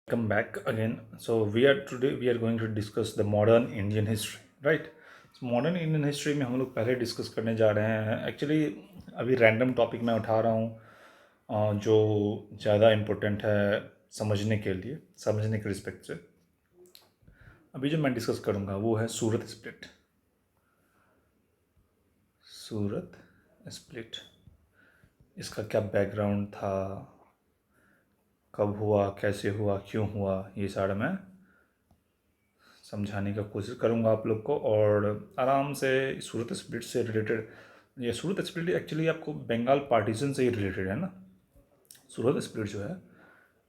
Come back again. So we are going to discuss the modern Indian history, right? So modern Indian history में हम लोग पहले discuss करने जा रहे हैं. एक्चुअली अभी रैंडम टॉपिक मैं उठा रहा हूँ जो ज़्यादा इम्पोर्टेंट है समझने के रिस्पेक्ट से. अभी जो मैं डिस्कस करूँगा वो है सूरत स्प्लिट. इसका क्या बैकग्राउंड था, कब हुआ, कैसे हुआ, क्यों हुआ, ये सारा मैं समझाने का कोशिश करूँगा आप लोग को. और आराम से सूरत स्प्लिट से रिलेटेड, ये सूरत स्प्लिट एक्चुअली आपको बंगाल पार्टीशन से ही रिलेटेड है ना. सूरत स्प्लिट जो है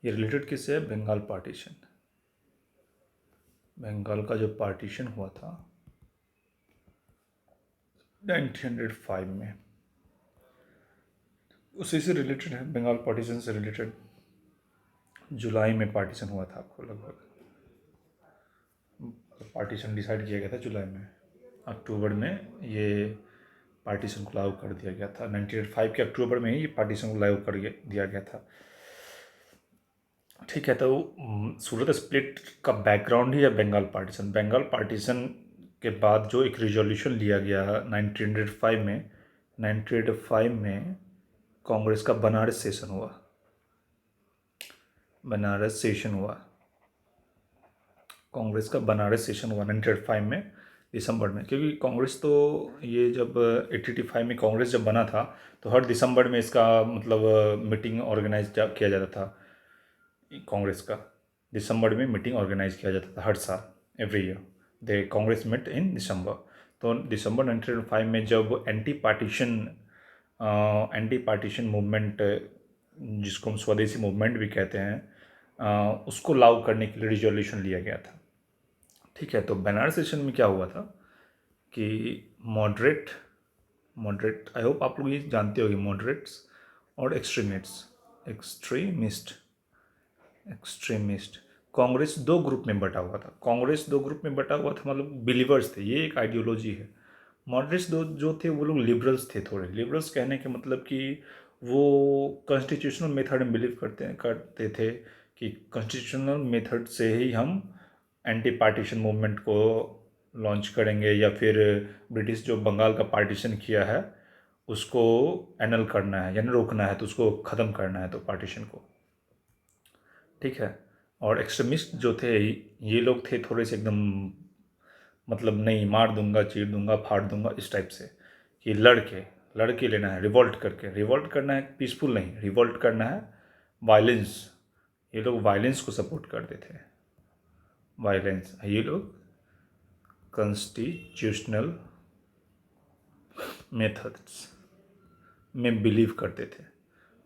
ये रिलेटेड किससे है? बंगाल पार्टीशन. बंगाल का जो पार्टीशन हुआ था 1905 में, उसी से रिलेटेड है. बंगाल पार्टीशन से रिलेटेड जुलाई में पार्टीशन हुआ था. आपको लगभग पार्टीशन डिसाइड किया गया था जुलाई में. अक्टूबर में ये पार्टीशन को लागू कर दिया गया था. 1905 के अक्टूबर में ही ये पार्टीशन को लागू कर दिया गया था. ठीक है. तो सूरत स्प्लिट का बैकग्राउंड ही है बंगाल पार्टीशन. बंगाल पार्टीशन के बाद जो एक रिजोल्यूशन लिया गया 1905 में कांग्रेस का बनारस सेशन हुआ. कांग्रेस का बनारस सेशन हुआ 1905 में दिसंबर में. क्योंकि कांग्रेस तो ये जब 1885 में कांग्रेस जब बना था तो हर दिसंबर में इसका मतलब मीटिंग ऑर्गेनाइज किया जाता था. कांग्रेस का दिसंबर में मीटिंग ऑर्गेनाइज किया जाता था हर साल, every year they Congress met in December. तो दिसंबर 1905 में जब एंटी पार्टीशन मूवमेंट, जिसको हम स्वदेशी मूवमेंट भी कहते हैं, उसको लागू करने के लिए रिजोल्यूशन लिया गया था. ठीक है. तो बनारस सेशन में क्या हुआ था कि मॉडरेट आई होप आप लोग ये जानते होंगे, मॉडरेट्स और एक्सट्रीमिस्ट कांग्रेस दो ग्रुप में बटा हुआ था. मतलब बिलीवर्स थे. ये एक आइडियोलॉजी है. मॉडरेट्स दो जो थे वो लोग लिबरल्स थे. थोड़े लिबरल्स कहने के मतलब कि वो कॉन्स्टिट्यूशनल मेथड में बिलीव करते थे कि कॉन्स्टिट्यूशनल मेथड से ही हम एंटी पार्टीशन मूवमेंट को लॉन्च करेंगे, या फिर ब्रिटिश जो बंगाल का पार्टीशन किया है उसको एनल करना है, यानी रोकना है, तो उसको ख़त्म करना है, तो पार्टीशन को. ठीक है. और एक्सट्रीमिस्ट जो थे ये लोग थे थोड़े से एकदम मतलब नहीं, मार दूंगा, चीर दूंगा, फाड़ दूंगा, इस टाइप से, कि लड़के लेना है, रिवॉल्ट करना है. पीसफुल नहीं, रिवॉल्ट करना है, वायलेंस. ये लोग वायलेंस को सपोर्ट करते थे. ये लोग कॉन्स्टिट्यूशनल मेथड्स में बिलीव करते थे.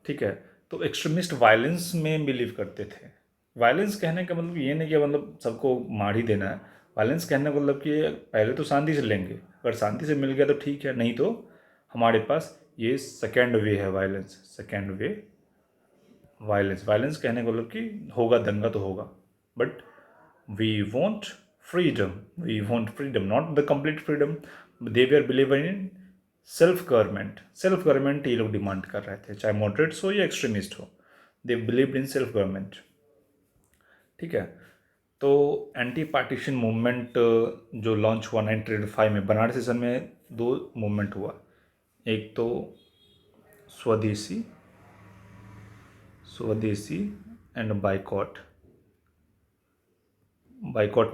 ठीक है. तो एक्सट्रीमिस्ट वायलेंस में बिलीव करते थे. वायलेंस कहने का मतलब ये नहीं कि मतलब सबको मार ही देना है. वायलेंस कहने का मतलब कि पहले तो शांति से लेंगे, अगर शांति से मिल गया तो ठीक है, नहीं तो हमारे पास ये सेकेंड वे है. वायलेंस कहने का मतलब कि होगा दंगा तो होगा, but we want freedom, not the complete freedom. They we are believer in self government ये लोग डिमांड कर रहे थे, चाहे मॉडरेट्स हो या एक्सट्रीमिस्ट हो. They believe in self government. ठीक है. तो एंटी पार्टीशन मूवमेंट जो लॉन्च हुआ 1905 में बनारस सेशन में, दो मूवमेंट हुआ. एक तो स्वदेशी एंड बाइकॉट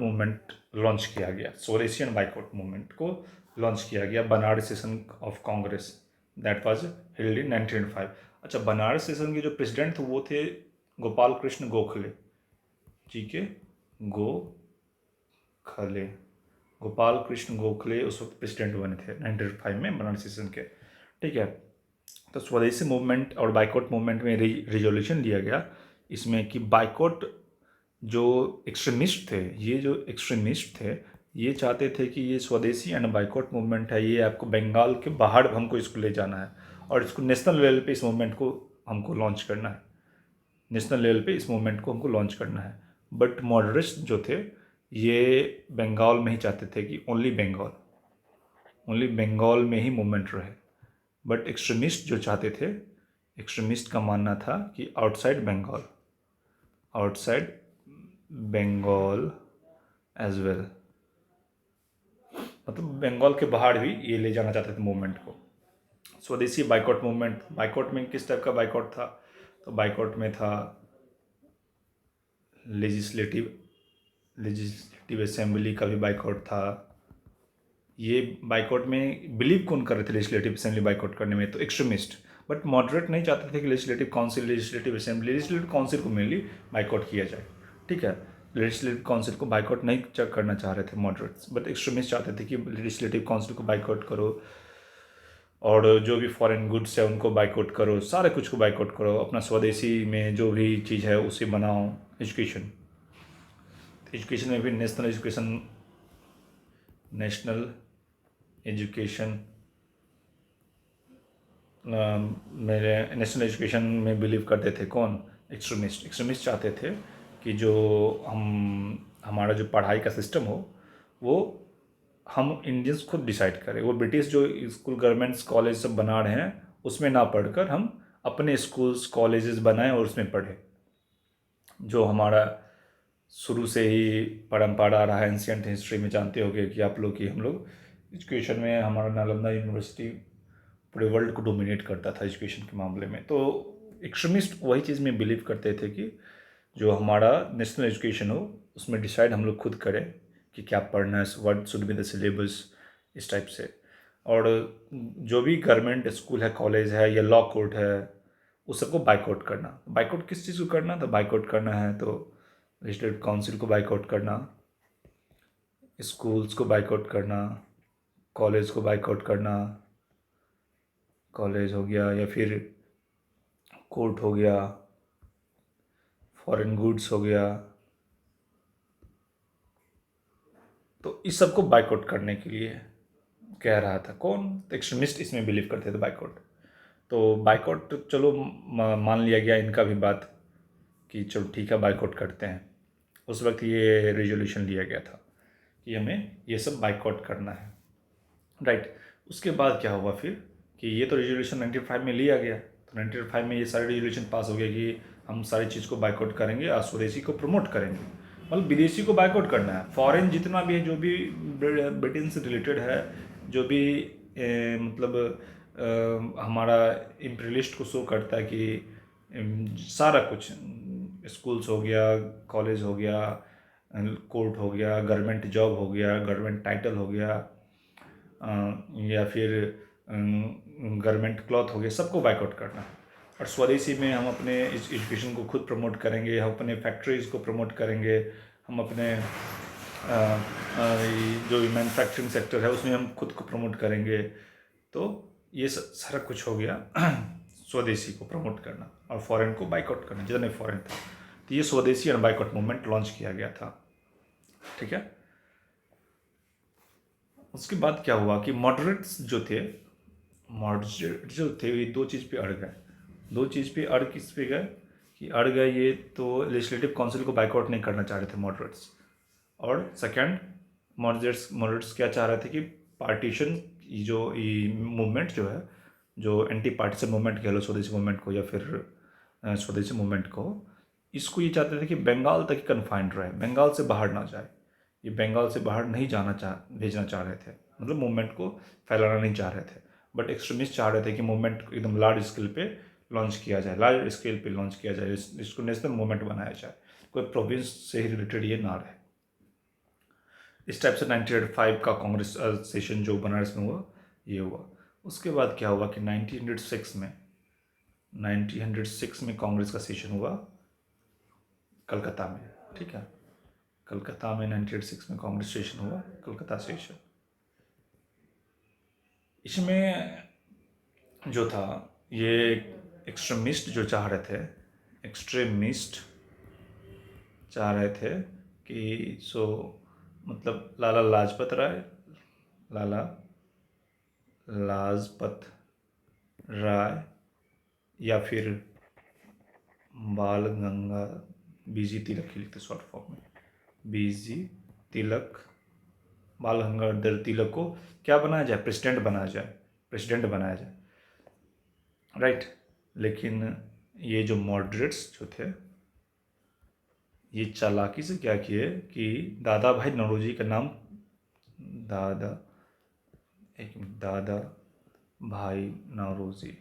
मूवमेंट लॉन्च किया गया. स्वदेशी एंड बाइकॉट मूवमेंट को लॉन्च किया गया Banaras session of Congress. That was held in 1905. अच्छा, बनारस सेशन के जो प्रेसिडेंट थे वो थे गोपाल कृष्ण गोखले जी के. गोपाल कृष्ण गोखले उस वक्त प्रेसिडेंट बने थे 1905 में बनारस सेशन के. ठीक है. तो स्वदेशी मूवमेंट और बाइकॉट मूवमेंट में रिजोल्यूशन लिया गया इसमें कि बाइकॉट जो एक्सट्रीमिस्ट थे ये चाहते थे कि ये स्वदेशी एंड बाइकॉट मूवमेंट है, ये आपको बंगाल के बाहर हमको इसको ले जाना है और इसको नेशनल लेवल पे इस मूवमेंट को हमको लॉन्च करना है. बट मॉडरेट्स जो थे ये बंगाल में ही चाहते थे कि ओनली बंगाल में ही मूवमेंट रहे. बट एक्सट्रीमिस्ट का मानना था कि आउटसाइड बंगाल एज वेल, मतलब बंगाल के बाहर भी ये ले जाना चाहते थे मूवमेंट को। स्वदेशी बाइकआउट मूवमेंट, बाइकआउट में किस टाइप का बाइकआउट था? तो बाइकआउट में था लेजिस्लेटिव लेजिस्लेटिव असेंबली का भी बाइकआउट था। ये बाइकआउट में बिलीव कौन कर रहे थे लेजिस्लेटिव असेंबली बाइकआउट करने में? तो एक्सट्रीमिस्ट। बट मॉडरेट नहीं चाहते थे कि legislative council, legislative assembly, legislative council को मेनली बाइकआउट किया जाए। ठीक है, लेजिस्लेटिव काउंसिल को बाइकआउट नहीं करना चाह रहे थे मॉडरेट्स, बट एक्सट्रीमिस्ट चाहते थे कि लेजिस्लेटिव काउंसिल को बाइकआउट करो और जो भी फॉरेन गुड्स है उनको बाइकआउट करो, सारे कुछ को बाइकआउट करो, अपना स्वदेशी में जो भी चीज़ है उसे बनाओ। एजुकेशन, एजुकेशन में भी नेशनल एजुकेशन मेरे नेशनल एजुकेशन में बिलीव करते थे कौन? एक्सट्रीमिस्ट। एक्सट्रीमिस्ट चाहते थे कि जो हमारा जो पढ़ाई का सिस्टम हो वो हम इंडियंस खुद डिसाइड करें। वो ब्रिटिश जो स्कूल, गवर्नमेंट्स, कॉलेज सब बना रहे हैं उसमें ना पढ़कर हम अपने स्कूल्स, कॉलेजेस बनाएं और उसमें पढ़ें। जो हमारा शुरू से ही परंपरा रहा है, एंशियंट हिस्ट्री में जानते होंगे कि आप लोग कि हम लोग एजुकेशन में, हमारा नालंदा यूनिवर्सिटी पूरे वर्ल्ड को डोमिनेट करता था एजुकेशन के मामले में। तो एक्सट्रीमिस्ट वही चीज़ में बिलीव करते थे कि जो हमारा नेशनल एजुकेशन हो उसमें डिसाइड हम लोग खुद करें कि क्या पढ़ना है, what should be the syllabus, इस टाइप से। और जो भी गवर्नमेंट स्कूल है, कॉलेज है या लॉ कोर्ट है, उस सबको बाइकआउट करना। बाइकआउट किस चीज़ को करना? तो बाइकआउट करना है तो लेजिस्लेटिव काउंसिल को बाइकआउट करना, स्कूल्स को बाइकआउट करना, कॉलेज को बाइकआउट करना, कॉलेज हो गया या फिर कोर्ट हो गया, फॉरेन गुड्स हो गया। तो इस सब को बाइकआउट करने के लिए कह रहा था कौन? एक्सट्रीमिस्ट इसमें बिलीव करते थे बाइकआउट। तो बाइकआउट चलो मान लिया गया इनका भी बात कि चलो ठीक है बाइकआउट करते हैं। उस वक्त ये रेजोल्यूशन लिया गया था कि हमें ये सब बाइकआउट करना है, राइट। उसके बाद क्या हुआ फिर कि ये तो रेजोल्यूशन 95 में लिया गया, तो 95 में ये सारे रेजोल्यूशन पास हो गया कि हम सारी चीज़ को बाइकआउट करेंगे और स्वदेशी को प्रमोट करेंगे। मतलब विदेशी को बाइकआउट करना है, फॉरेन जितना भी है, जो भी ब्रिटेन से रिलेटेड है, जो भी मतलब हमारा इम्पीरियलिस्ट को शो करता है कि सारा कुछ, स्कूल्स हो गया, कॉलेज हो गया, कोर्ट हो गया, गवर्नमेंट जॉब हो गया, गवर्नमेंट टाइटल हो गया, या फिर गवर्नमेंट क्लॉथ हो गया, सबको बाइकआउट करना। और स्वदेशी में हम अपने इस एजुकेशन को खुद प्रमोट करेंगे, हम अपने फैक्ट्रीज़ को प्रमोट करेंगे, हम अपने जो मैन्युफैक्चरिंग सेक्टर है उसमें हम खुद को प्रमोट करेंगे। तो ये सारा कुछ हो गया स्वदेशी को प्रमोट करना और फॉरेन को बाइकआउट करना, जितना फॉरेन था। तो ये स्वदेशी और बाइकआउट मूवमेंट लॉन्च किया गया था, ठीक है। उसके बाद क्या हुआ कि मॉडरेट्स जो थे, मॉडरेट जो थे ये दो चीज़ पे अड़ गए। दो चीज़ पे अड़ किस पे गए कि अड़ गए, ये तो लेजिस्लेटिव काउंसिल को बाइकआउट नहीं करना चाह रहे थे मॉडरेट्स। और सेकंड, मॉडरेट्स क्या चाह रहे थे कि पार्टीशन, जो ये मूवमेंट जो है, जो एंटी पार्टीशन मूवमेंट कह लो, स्वदेशी मूवमेंट को या फिर स्वदेशी मूवमेंट को, इसको ये चाहते थे कि बंगाल तक ही कन्फाइंड रहे, बंगाल से बाहर ना जाए। ये बंगाल से बाहर नहीं भेजना चाह रहे थे, मतलब मूवमेंट को फैलाना नहीं चाह रहे थे। बट एक्सट्रीमिस्ट चाह रहे थे कि मूवमेंट एकदम लार्ज स्केल पे लॉन्च किया जाए, लार्ज स्केल पे लॉन्च किया जाए, इसको नेशनल मूवमेंट बनाया जाए, कोई प्रोविंस से ही रिलेटेड ये ना रहे। इस टाइप से 1905 का कांग्रेस सेशन जो बनारस में हुआ, ये हुआ। उसके बाद क्या हुआ कि 1906 में कांग्रेस का सेशन हुआ कलकत्ता में, ठीक है। कलकत्ता में 1906 में कांग्रेस सेशन हुआ, कलकत्ता सेशन। इसमें जो था ये एक्सट्रीमिस्ट जो चाह रहे थे, एक्सट्रीमिस्ट चाह रहे थे कि मतलब लाला लाजपत राय या फिर बाल गंगा बीजी तिलक ही लिखते शॉर्ट फॉर्म में, बीजी तिलक, बाल गंगाधर तिलक को क्या बनाया जाए? प्रेसिडेंट बनाया जाए, राइट। लेकिन ये जो मॉडरेट्स जो थे, ये चालाकी से क्या किए कि दादा भाई नौरोजी का नाम दादा दादा भाई नौरोजी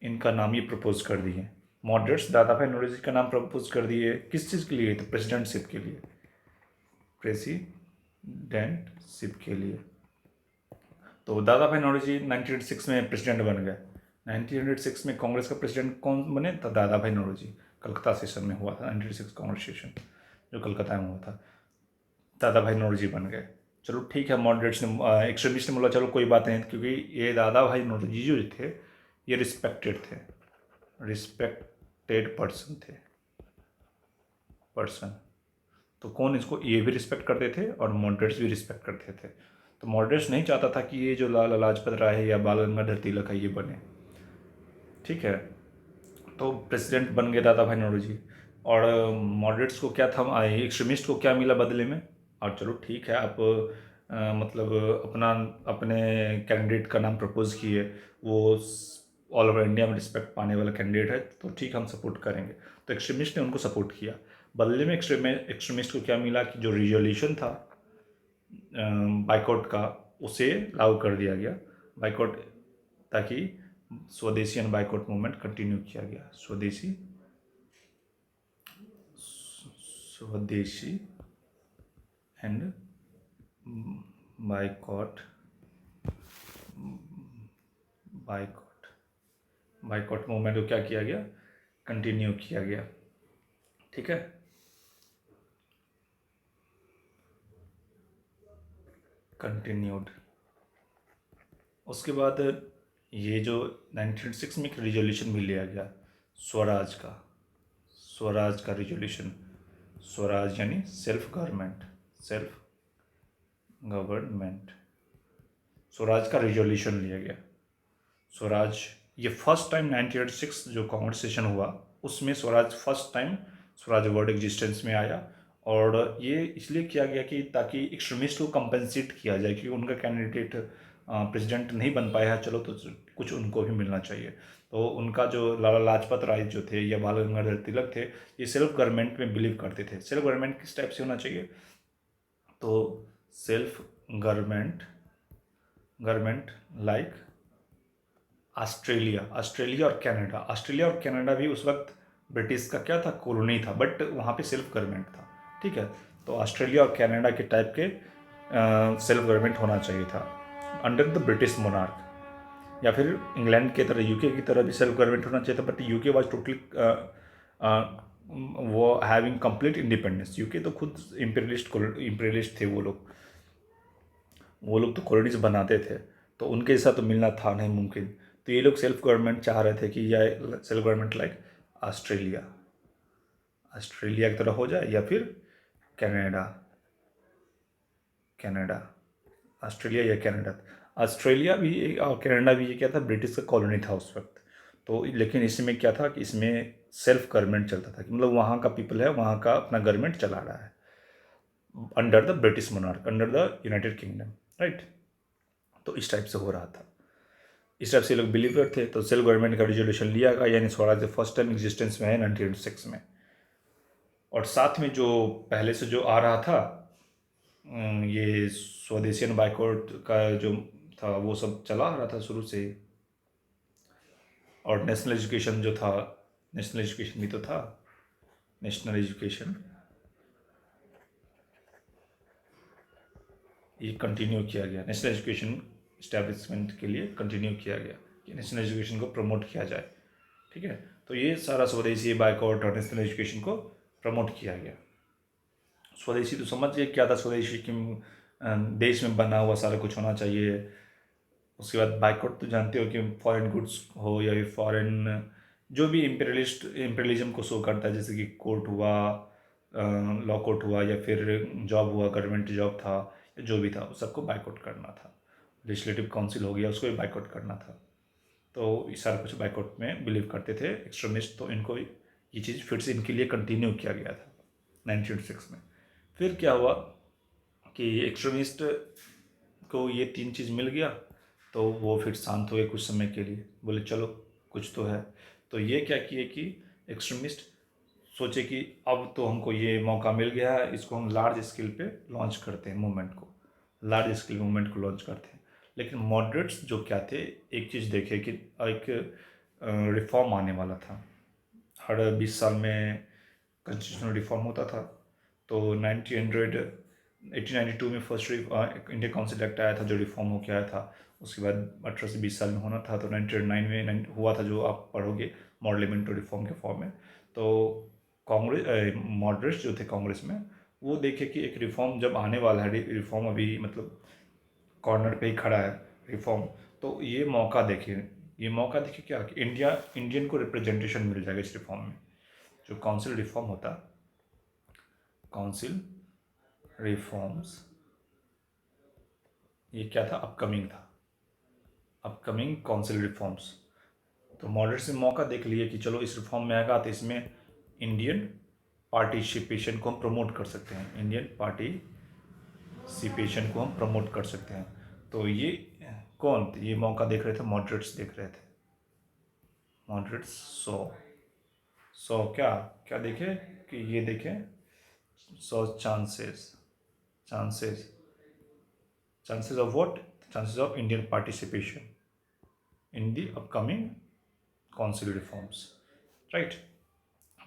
इनका नाम ये प्रपोज कर दिए। मॉडरेट्स दादा भाई नौरोजी का नाम प्रपोज कर दिए किस चीज़ के लिए? तो प्रेसिडेंटशिप के लिए, प्रेसिडेंटशिप के लिए। तो दादा भाई नौरोजी 1906 में प्रेसिडेंट बन गए। 1906 में कांग्रेस का प्रेसिडेंट कौन बने? तो दादा भाई नौरोजी। कलकत्ता सेशन में हुआ था 1906 कांग्रेस सेशन, जो कलकत्ता में हुआ था। दादा भाई नौरोजी बन गए। चलो ठीक है, मॉडरेट्स ने एक्सट्रीमिस्ट ने बोला चलो कोई बात नहीं, क्योंकि ये दादा भाई नौरोजी जो थे ये रिस्पेक्टेड थे, रिस्पेक्टेड पर्सन। तो कौन इसको, ये भी रिस्पेक्ट करते थे और मॉडरेट्स भी रिस्पेक्ट करते थे। तो मॉडरेट्स नहीं चाहता था कि ये जो लाला लाजपत राय है या बाल गंगाधर तिलक है ये बने। ठीक है, तो प्रेसिडेंट बन गए दादा भाई नौरोजी। और मॉडरेट्स को क्या था, एक्सट्रीमिस्ट को क्या मिला बदले में? और चलो ठीक है, आप मतलब अपना अपने कैंडिडेट का नाम प्रपोज किए, वो ऑल ओवर इंडिया में रिस्पेक्ट पाने वाला कैंडिडेट है, तो ठीक हम सपोर्ट करेंगे। तो एक्सट्रीमिस्ट ने उनको सपोर्ट किया। बदले में एक्सट्रीमिस्ट को क्या मिला कि जो रिजोल्यूशन था बाइकआउट का, उसे लागू कर दिया गया, बाइकआउट, ताकि स्वदेशी एंड बाइकआउट मूवमेंट कंटिन्यू किया गया। स्वदेशी and boycott boycott boycott movement को क्या किया गया? कंटिन्यू किया गया। ठीक है, कंटिन्यूड। उसके बाद ये जो 1906 में एक रिजोल्यूशन भी लिया गया स्वराज का रिजोल्यूशन। स्वराज यानी सेल्फ गवर्नमेंट। स्वराज का रिजोल्यूशन लिया गया। स्वराज, ये फर्स्ट टाइम 1906 जो कांग्रेस सेशन हुआ उसमें Swaraj first time Swaraj word existence में आया। और ये इसलिए किया गया कि ताकि एक्सट्रीमिस्ट को कंपेंसेट किया जाए, क्योंकि उनका कैंडिडेट प्रेसिडेंट नहीं बन पाया है, चलो तो कुछ उनको भी मिलना चाहिए। तो उनका जो लाला लाजपत राय जो थे या बाल गंगाधर तिलक थे, ये सेल्फ गवर्नमेंट में बिलीव करते थे। सेल्फ गवर्नमेंट किस टाइप से होना चाहिए? तो सेल्फ गवर्नमेंट लाइक ऑस्ट्रेलिया और कनाडा भी उस वक्त ब्रिटिश का क्या था, कॉलोनी था, बट वहाँ पे सेल्फ गवर्नमेंट था। ठीक है, तो ऑस्ट्रेलिया और कनाडा के टाइप के सेल्फ गवर्नमेंट होना चाहिए था अंडर द ब्रिटिश मोनार्क। या फिर इंग्लैंड की तरह, यूके की तरह भी सेल्फ गवर्नमेंट होना चाहिए था, बट यूके वाज टोटली वो हैविंग कंप्लीट इंडिपेंडेंस। यूके तो खुद इम्पीरियलिस्ट थे वो लोग तो कॉलोनीज बनाते थे, तो उनके साथ तो मिलना था नहीं मुमकिन। तो ये लोग सेल्फ गवर्नमेंट चाह रहे थे कि यह सेल्फ गवर्नमेंट लाइक ऑस्ट्रेलिया की तरह हो जाए, या फिर कनाडा ऑस्ट्रेलिया या कनाडा। ऑस्ट्रेलिया भी और कनाडा भी ये क्या था, ब्रिटिश का कॉलोनी था उस वक्त। तो लेकिन इसमें क्या था कि इसमें सेल्फ गवर्नमेंट चलता था, कि मतलब वहाँ का पीपल है, वहाँ का अपना गवर्नमेंट चला रहा है under the British monarch, under the United kingdom, right. तो इस टाइप से हो रहा था, इस टाइप से लोग बिलीवर थे। तो सेल्फ गवर्नमेंट का रिजोल्यूशन लिया गया, यानी स्वराज फर्स्ट टाइम एग्जिस्टेंस में है 1906 में। और साथ में जो पहले से जो आ रहा था ये स्वदेशी एंड बाइकआउट का जो था वो सब चला आ रहा था शुरू से ही। और नेशनल एजुकेशन जो था, नेशनल एजुकेशन भी तो था, नेशनल एजुकेशन ये कंटिन्यू किया गया। नेशनल एजुकेशन इस्टेब्लिशमेंट के लिए कंटिन्यू किया गया कि नेशनल एजुकेशन को प्रमोट किया जाए। ठीक है, तो ये सारा स्वदेशी बाइकआउट और नेशनल एजुकेशन को प्रमोट किया गया। स्वदेशी तो समझ गए क्या था स्वदेशी, कि देश में बना हुआ सारा कुछ होना चाहिए। उसके बाद बाइकआउट तो जानते हो कि फॉरेन गुड्स हो या फिर फॉरेन जो भी इम्पेरियलिज्म को शो करता है, जैसे कि कोर्ट हुआ, लॉ कोर्ट हुआ, या फिर जॉब हुआ, गवर्नमेंट जॉब था, या जो भी था उस सबको बाइकआउट करना था। लेजिस्लेटिव काउंसिल हो गया, उसको भी बाइकआउट करना था। तो ये सारा कुछ बाइकआउट में बिलीव करते थे एक्सट्रीमिस्ट। तो इनको ये चीज़ फिर से इनके लिए कंटिन्यू किया गया था 1906 में। फिर क्या हुआ कि एक्सट्रीमिस्ट को ये तीन चीज़ मिल गया, तो वो फिर शांत हुए कुछ समय के लिए, बोले चलो कुछ तो है। तो ये क्या किए कि एक्सट्रीमिस्ट सोचे कि अब तो हमको ये मौका मिल गया है, इसको हम लार्ज स्केल पे लॉन्च करते हैं मूवमेंट को, लार्ज स्केल मूवमेंट को लॉन्च करते हैं। लेकिन मॉडरेट्स जो क्या थे, एक चीज़ देखे कि एक रिफॉर्म आने वाला था। हर 20 साल में कॉन्स्टिट्यूशनल रिफॉर्म होता था। तो 1892 में फर्स्ट इंडियन काउंसिल एक्ट आया था जो रिफॉर्म होकर आया था। उसके बाद 18 से 20 साल में होना था, तो 1909 में हुआ था, जो आप पढ़ोगे मॉडल रिफॉर्म के फॉर्म में। तो कांग्रेस मॉडरेट्स जो थे कांग्रेस में, वो देखे कि एक रिफॉर्म जब आने वाला है, रिफॉर्म अभी मतलब कॉर्नर पे ही खड़ा है रिफॉर्म, तो ये मौका देखे, ये मौका देखे क्या कि इंडियन को रिप्रेजेंटेशन मिल जाएगा इस रिफॉर्म में। जो काउंसिल रिफॉर्म होता, काउंसिल रिफॉर्म्स, ये क्या था, अपकमिंग था, अपकमिंग काउंसिल रिफॉर्म्स। तो मॉडरेट्स ने मौका देख लिया कि चलो इस रिफॉर्म में आएगा तो इसमें इंडियन पार्टिसिपेशन को हम प्रमोट कर सकते हैं, इंडियन पार्टिसिपेशन को हम प्रमोट कर सकते हैं। तो ये कौन, ये मौका देख रहे थे, मॉडरेट्स देख रहे थे। मॉडरेट्स सो क्या क्या देखे कि ये देखे, so chances of what, chances of Indian participation in the upcoming council reforms, right.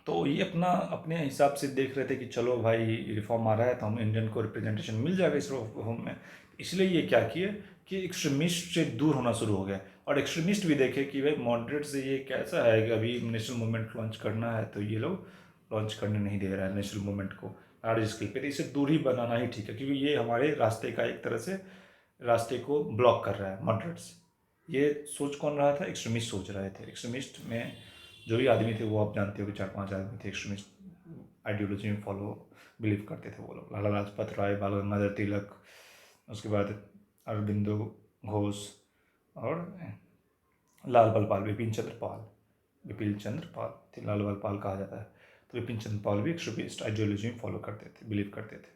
तो ये अपना अपने हिसाब से देख रहे थे कि चलो भाई रिफॉर्म आ रहा है तो हम इंडियन को रिप्रेजेंटेशन मिल जाएगा इस रिफॉर्म में। इसलिए ये क्या किए कि एक्सट्रीमिस्ट से दूर होना शुरू हो गया, और एक्सट्रीमिस्ट भी देखे कि भाई मॉडरेट से ये कैसा है कि अभी नेशनल मूवमेंट लॉन्च करना है तो ये लोग लॉन्च करने नहीं दे रहा है नेशनल मूवमेंट को लार्ज स्केल पे, तो इसे दूर ही बनाना ही ठीक है, क्योंकि ये हमारे रास्ते का एक तरह से रास्ते को ब्लॉक कर रहा है मॉडरेट्स। ये सोच कौन रहा था, एक्सट्रीमिस्ट सोच रहे थे। एक्सट्रीमिस्ट में जो भी आदमी थे वो आप जानते हो कि 4-5 आदमी थे एक्सट्रीमिस्ट आइडियोलॉजी में फॉलो बिलीव करते थे वो लोग। लाला लाजपत राय, बाल गंगाधर तिलक, उसके बाद अरबिंदो घोष और लाल बल पाल, विपिन चंद्र पाल थे, लाल बल पाल कहा जाता है। तो विपिन चंद्र पाल भी एक्सट्रीमिस्ट आइडियोलॉजी में फॉलो करते थे, बिलीव करते थे,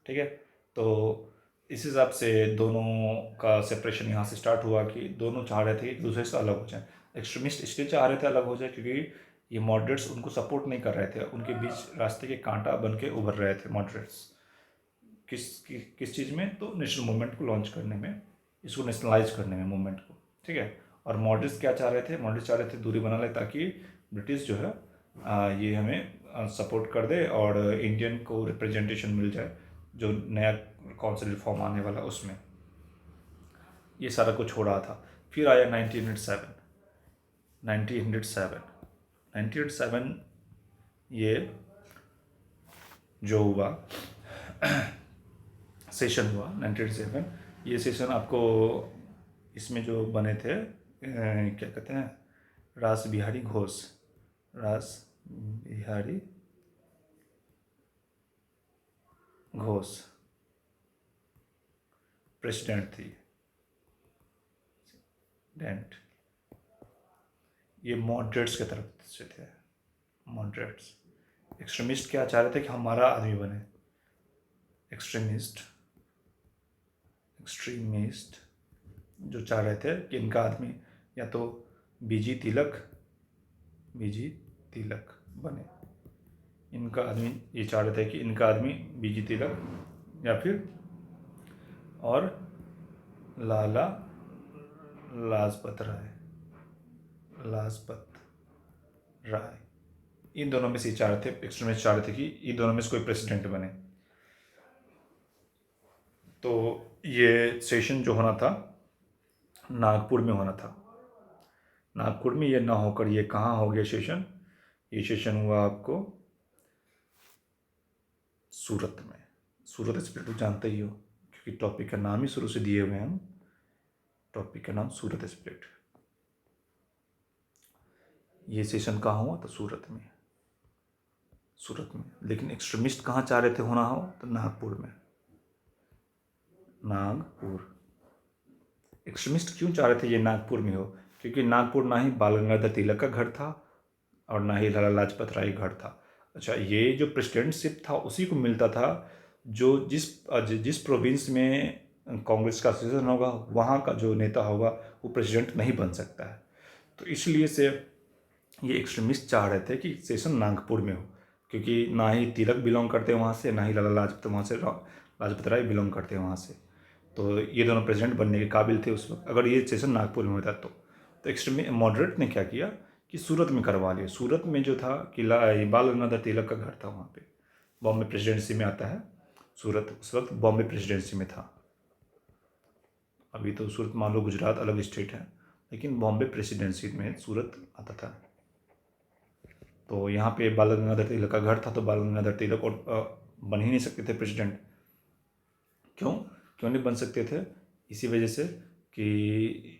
ठीक है। तो इस हिसाब से दोनों का सेपरेशन यहाँ से स्टार्ट हुआ कि दोनों चाह रहे थे एक दूसरे से अलग हो जाए। एक्सट्रीमिस्ट इसलिए चाह रहे थे अलग हो जाए क्योंकि ये मॉडरेट्स उनको सपोर्ट नहीं कर रहे थे, उनके बीच रास्ते के कांटा बन के उभर रहे थे मॉडरेट्स। किस चीज़ में, तो नेशनल मूवमेंट को लॉन्च करने में, इसको नेशनलाइज करने में मूवमेंट को, ठीक है। और मॉडरेट्स क्या चाह रहे थे, मॉडरेट्स चाह रहे थे दूरी बना ले ताकि ब्रिटिश जो है ये हमें सपोर्ट कर दे और इंडियन को रिप्रेजेंटेशन मिल जाए जो नया काउंसिल रिफॉर्म आने वाला उसमें। ये सारा कुछ हो रहा था। फिर आया 1907 ये जो हुआ सेशन हुआ 1907। ये सेशन आपको इसमें जो बने थे क्या कहते हैं, रास बिहारी घोष प्रेसिडेंट थी डेंट। ये मॉडरेट्स की तरफ से थे। मॉडरेट्स, एक्सट्रीमिस्ट क्या चाह रहे थे कि हमारा आदमी बने, एक्सट्रीमिस्ट जो चाह रहे थे कि इनका आदमी या तो बीजी तिलक बने, इनका आदमी, ये चाह रहे थे कि इनका आदमी बीजी तिलक या फिर और लाला लाजपत राय, इन दोनों में से चाह रहे थे, एक्सट्रीमिस्ट चाह रहे थे कि इन दोनों में से कोई प्रेसिडेंट बने। तो ये सेशन जो होना था नागपुर में होना था। नागपुर में ये ना होकर ये कहाँ हो गया सेशन, ये सेशन हुआ आपको सूरत में। सूरत स्प्लिट तो जानते ही हो क्योंकि टॉपिक का नाम ही शुरू से दिए हुए हैं हम, टॉपिक का नाम सूरत स्प्लिट। ये सेशन कहाँ हुआ, तो सूरत में। लेकिन एक्सट्रीमिस्ट कहाँ चाह रहे थे होना हो, तो नागपुर में। एक्सट्रीमिस्ट क्यों चाह रहे थे ये नागपुर में हो, क्योंकि नागपुर ना ही बाल गंगाधर तिलक का घर था और ना ही लाला लाजपत राय घर था। अच्छा, ये जो प्रेसिडेंटशिप था उसी को मिलता था जो जिस प्रोविंस में कांग्रेस का शासन होगा वहाँ का जो नेता होगा वो प्रेसिडेंट नहीं बन सकता है। तो इसलिए से ये एक्सट्रीमिस्ट चाह रहे थे कि सेशन नागपुर में हो, क्योंकि ना ही तिलक बिलोंग करते हैं वहाँ से, ना ही लाला लाजपत वहाँ से लाजपत राय बिलोंग करते हैं वहाँ से। तो ये दोनों प्रेसिडेंट बनने के काबिल थे उस वक्त, अगर ये सेशन नागपुर में होता तो एक्सट्रीमी मॉडरेट ने क्या किया कि सूरत में करवा लिया। सूरत में जो था किला, बाल गंगाधर तिलक का घर था वहाँ पे, बॉम्बे प्रेसिडेंसी में आता है सूरत, उस वक्त बॉम्बे प्रेसिडेंसी में था। अभी तो सूरत मान लो गुजरात अलग स्टेट है, लेकिन बॉम्बे प्रेसिडेंसी में सूरत आता था। तो यहाँ पे बाल गंगाधर तिलक का घर था, तो बाल गंगाधर तिलक और बन ही नहीं सकते थे प्रेसिडेंट। क्यों क्यों नहीं बन सकते थे? इसी वजह से कि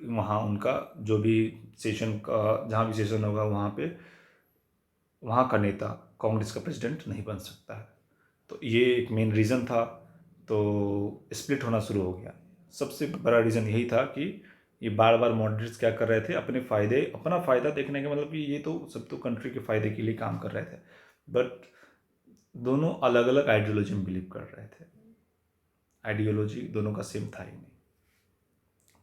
वहाँ उनका जो भी सेशन का, जहाँ भी सेशन होगा वहाँ पे वहाँ का नेता कांग्रेस का प्रेसिडेंट नहीं बन सकता है। तो ये एक मेन रीज़न था। तो स्प्लिट होना शुरू हो गया। सबसे बड़ा रीज़न यही था कि ये बार बार मॉडरेट्स क्या कर रहे थे, अपना फ़ायदा देखने का मतलब कि ये तो सब तो कंट्री के फ़ायदे के लिए काम कर रहे थे, बट दोनों अलग अलग आइडियोलॉजी में बिलीव कर रहे थे। आइडियोलॉजी दोनों का सेम था ही नहीं।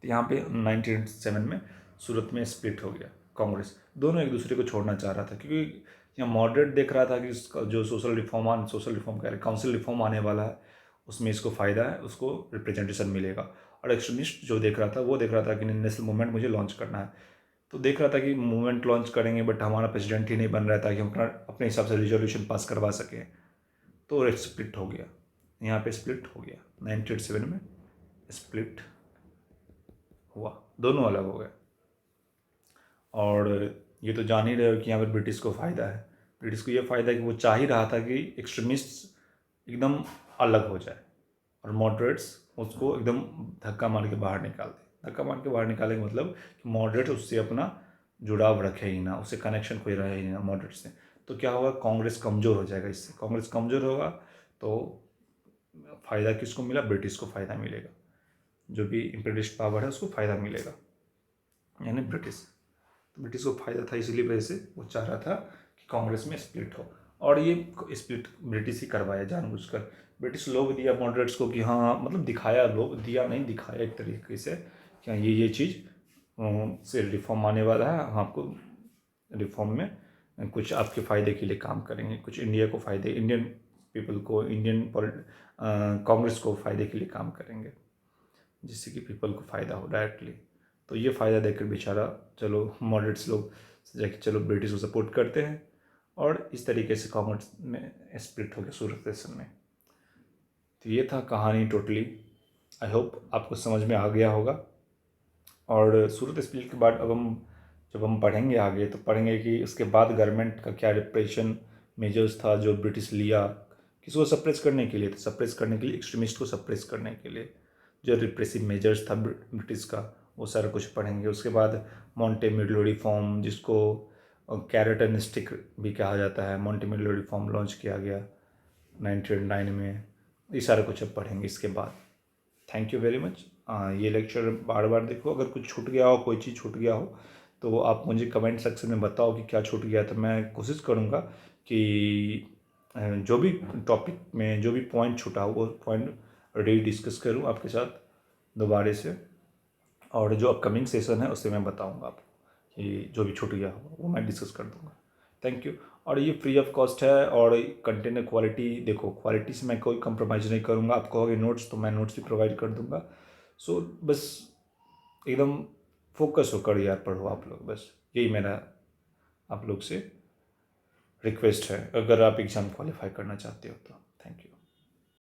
तो यहाँ पे 1987 में सूरत में स्प्लिट हो गया। कांग्रेस दोनों एक दूसरे को छोड़ना चाह रहा था, क्योंकि यहाँ मॉडरेट देख रहा था कि इसका जो सोशल रिफॉर्म कह रहे काउंसिल रिफॉर्म आने वाला है, उसमें इसको फ़ायदा है, उसको रिप्रेजेंटेशन मिलेगा। और एक्सट्रीमिस्ट जो देख रहा था वो देख रहा था कि नेशनल मूवमेंट मुझे लॉन्च करना है। तो देख रहा था कि मूवमेंट लॉन्च करेंगे बट हमारा प्रेसिडेंट ही नहीं बन रहा था कि हम अपने हिसाब से रिजोल्यूशन पास करवा सकें। तो स्प्लिट हो गया, यहाँ पे स्प्लिट हो गया 1987 में स्प्लिट हुआ, दोनों अलग हो गए। और ये तो जान ही रहे हो कि यहाँ पर ब्रिटिश को फ़ायदा है। ब्रिटिश को ये फ़ायदा है कि वो चाह ही रहा था कि एक्सट्रीमिस्ट एकदम अलग हो जाए और मॉडरेट्स उसको एकदम धक्का मार के बाहर निकाल दे। धक्का मार के बाहर निकाले का मतलब कि मॉडरेट उससे अपना जुड़ाव रखे ही ना, उससे कनेक्शन कोई रहे ही ना मॉडरेट से। तो क्या होगा, कांग्रेस कमज़ोर हो जाएगा। इससे कांग्रेस कमज़ोर होगा तो फ़ायदा किसको मिला? ब्रिटिश को फ़ायदा मिलेगा, जो भी इम्पीरियलिस्ट पावर है उसको फ़ायदा मिलेगा, यानी ब्रिटिश। ब्रिटिश को फ़ायदा था, इसीलिए वजह से वो चाह रहा था कि कांग्रेस में स्प्लिट हो। और ये स्प्लिट ब्रिटिश ही करवाया जानबूझकर। ब्रिटिश लोग दिया मॉडरेट्स को कि हाँ, मतलब दिखाया, लोग दिया नहीं, दिखाया एक तरीके से कि हाँ ये चीज़ से रिफॉर्म आने वाला है, हम आपको रिफॉर्म में कुछ आपके फ़ायदे के लिए काम करेंगे, कुछ इंडिया को फ़ायदे, इंडियन पीपल को, कांग्रेस को फ़ायदे के लिए काम करेंगे, जिससे कि पीपल को फ़ायदा हो डायरेक्टली। तो ये फ़ायदा देकर बेचारा, चलो मॉडरेट्स लोग जाके चलो ब्रिटिश को सपोर्ट करते हैं, और इस तरीके से कांग्रेस में स्प्लिट हो गया सूरत सेशन में। तो ये था कहानी टोटली। आई होप आपको समझ में आ गया होगा। और सूरत स्प्लिट के बाद अब जब हम पढ़ेंगे आगे तो पढ़ेंगे कि उसके बाद गवर्नमेंट का क्या रिप्रेशन मेजर्स था जो ब्रिटिश लिया, किसको सप्रेस करने के लिए, सप्रेस करने के लिए, एक्सट्रीमिस्ट को सप्रेस करने के लिए जो रिप्रेसिव मेजर्स था ब्रिटिश का, वो सारा कुछ पढ़ेंगे। उसके बाद मॉन्टेमिलो रिफॉर्म, जिसको कैरेट एंड स्टिक भी कहा जाता है, मॉन्टेमिलो रिफॉर्म लॉन्च किया गया 1909 में। ये सारा कुछ अब पढ़ेंगे इसके बाद। Thank you very much. ये लेक्चर बार बार देखो, अगर कुछ छूट गया हो, कोई चीज़ छूट गया हो तो आप मुझे कमेंट सेक्शन में बताओ कि क्या छूट गया, तो मैं कोशिश करूँगा कि जो भी टॉपिक में जो भी पॉइंट छूटा हो वो पॉइंट डिस्कस करूँ आपके साथ दोबारा से, और जो अपकमिंग सेशन है उससे मैं बताऊँगा आपको कि जो भी छूट गया हो वो मैं डिस्कस कर दूँगा। Thank you. और ये फ्री ऑफ कॉस्ट है, और कंटेंट क्वालिटी देखो, क्वालिटी से मैं कोई कंप्रोमाइज़ नहीं करूँगा। आप कहोगे नोट्स, तो मैं नोट्स भी प्रोवाइड कर दूँगा। सो बस एकदम फोकस होकर यार पढ़ो आप लोग, बस यही मेरा आप लोग से रिक्वेस्ट है, अगर आप एग्ज़ाम क्वालिफाई करना चाहते हो तो। Thank you.